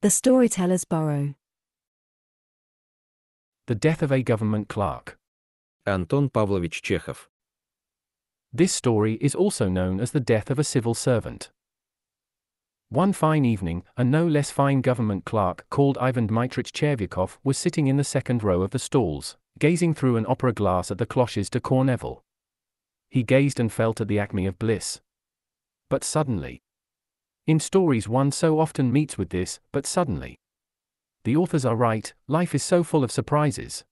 The Storyteller's Burrow. The Death of a Government Clerk. Антон Павлович Чехов. This story is also known as the death of a civil servant. One fine evening, a no less fine government clerk called Ivan Dmitrich Chervyakov was sitting in the second row of the stalls, gazing through an opera glass at the cloches de Corneville. He gazed and felt at the acme of bliss. But suddenly. In stories one so often meets with this, but suddenly. The authors are right, life is so full of surprises.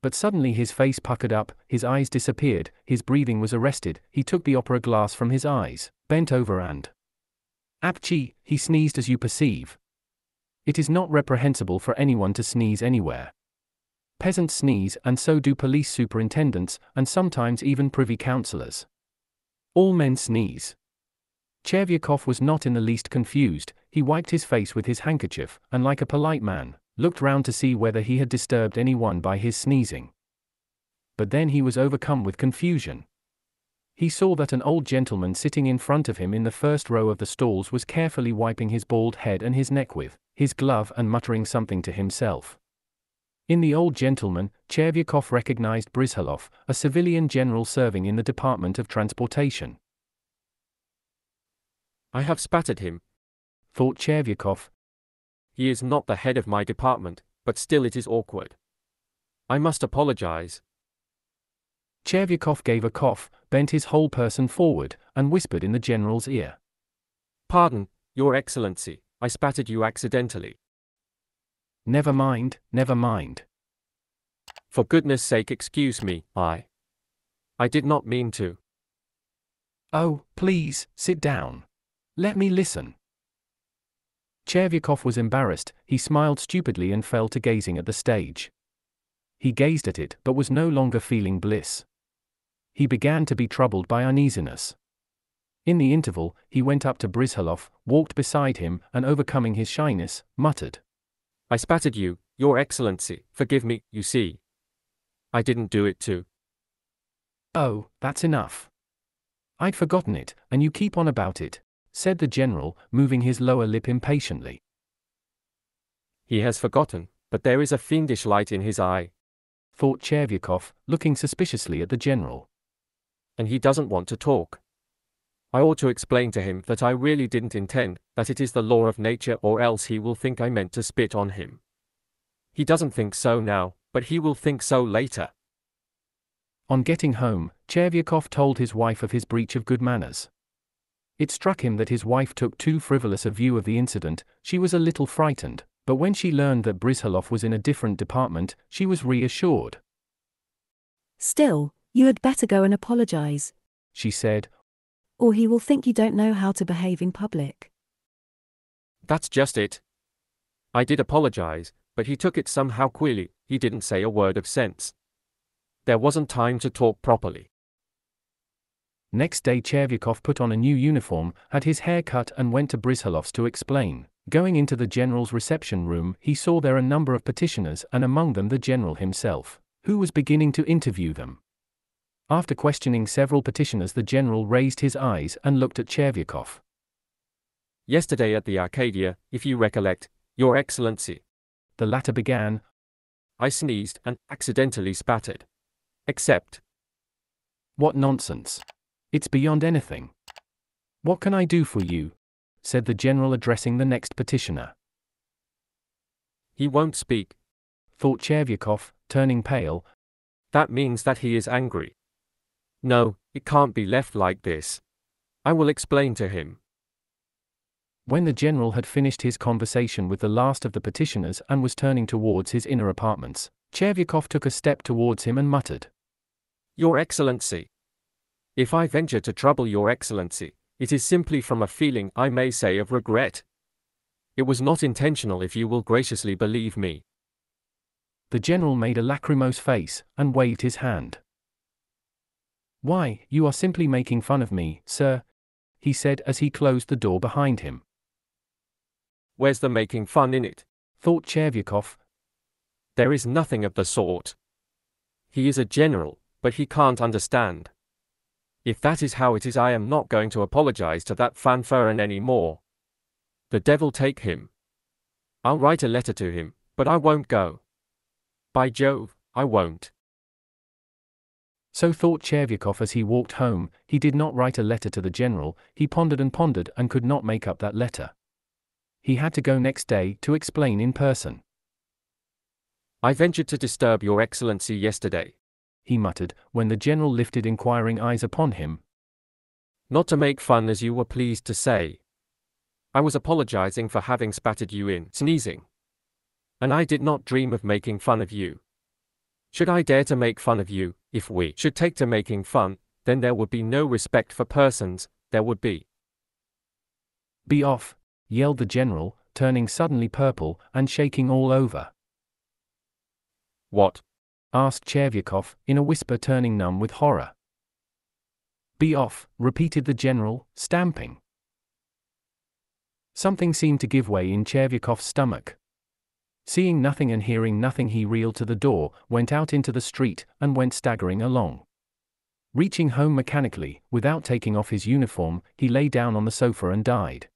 But suddenly his face puckered up, his eyes disappeared, his breathing was arrested, he took the opera glass from his eyes, bent over and apchee, he sneezed as you perceive. It is not reprehensible for anyone to sneeze anywhere. Peasants sneeze, and so do police superintendents, and sometimes even privy councillors. All men sneeze. Chervyakov was not in the least confused, he wiped his face with his handkerchief, and like a polite man, looked round to see whether he had disturbed anyone by his sneezing. But then he was overcome with confusion. He saw that an old gentleman sitting in front of him in the first row of the stalls was carefully wiping his bald head and his neck with his glove and muttering something to himself. In the old gentleman, Chervyakov recognized Brizhalov, a civilian general serving in the Department of Transportation. I have spat at him, thought Chervyakov. He is not the head of my department, but still it is awkward. I must apologize. Chervyakov gave a cough, bent his whole person forward, and whispered in the general's ear. Pardon, Your Excellency, I spat at you accidentally. Never mind, never mind. For goodness sake excuse me, I did not mean to. Oh, please, sit down. Let me listen. Chervyakov was embarrassed, he smiled stupidly and fell to gazing at the stage. He gazed at it but was no longer feeling bliss. He began to be troubled by uneasiness. In the interval, he went up to Brizhalov, walked beside him, and overcoming his shyness, muttered. I spat at you, Your Excellency, forgive me, you see. I didn't do it to. Oh, that's enough. I'd forgotten it, and you keep on about it, said the general, moving his lower lip impatiently. He has forgotten, but there is a fiendish light in his eye, thought Chervyakov, looking suspiciously at the general. And he doesn't want to talk. I ought to explain to him that I really didn't intend, that it is the law of nature, or else he will think I meant to spit on him. He doesn't think so now, but he will think so later. On getting home, Chervyakov told his wife of his breach of good manners. It struck him that his wife took too frivolous a view of the incident. She was a little frightened, but when she learned that Brizhalov was in a different department, she was reassured. Still, you had better go and apologize, she said, or he will think you don't know how to behave in public. That's just it. I did apologize, but he took it somehow queerly, he didn't say a word of sense. There wasn't time to talk properly. Next day Chervyakov put on a new uniform, had his hair cut and went to Brizhalov's to explain. Going into the general's reception room, he saw there a number of petitioners and among them the general himself, who was beginning to interview them. After questioning several petitioners, the general raised his eyes and looked at Chervyakov. Yesterday at the Arcadia, if you recollect, Your Excellency, the latter began, I sneezed and accidentally spattered. Except. What nonsense. It's beyond anything. What can I do for you? Said the general, addressing the next petitioner. He won't speak, thought Chervyakov, turning pale. That means that he is angry. No, it can't be left like this. I will explain to him. When the general had finished his conversation with the last of the petitioners and was turning towards his inner apartments, Chervyakov took a step towards him and muttered. Your Excellency. If I venture to trouble Your Excellency, it is simply from a feeling, I may say, of regret. It was not intentional, if you will graciously believe me. The general made a lachrymose face and waved his hand. Why, you are simply making fun of me, sir, he said as he closed the door behind him. Where's the making fun in it? Thought Chervyakov. There is nothing of the sort. He is a general, but he can't understand. If that is how it is, I am not going to apologize to that fanfaron any more. The devil take him. I'll write a letter to him, but I won't go. By Jove, I won't. So thought Chervyakov as he walked home. He did not write a letter to the general. He pondered and could not make up that letter. He had to go next day to explain in person. I ventured to disturb your excellency yesterday, he muttered, when the general lifted inquiring eyes upon him. Not to make fun, as you were pleased to say. I was apologizing for having spattered you in sneezing. And I did not dream of making fun of you. Should I dare to make fun of you? If we should take to making fun, then there would be no respect for persons, there would be. Be off, yelled the general, turning suddenly purple and shaking all over. What? Asked Chervyakov, in a whisper, turning numb with horror. Be off, repeated the general, stamping. Something seemed to give way in Chervyakov's stomach. Seeing nothing and hearing nothing, he reeled to the door, went out into the street, and went staggering along. Reaching home mechanically, without taking off his uniform, he lay down on the sofa and died.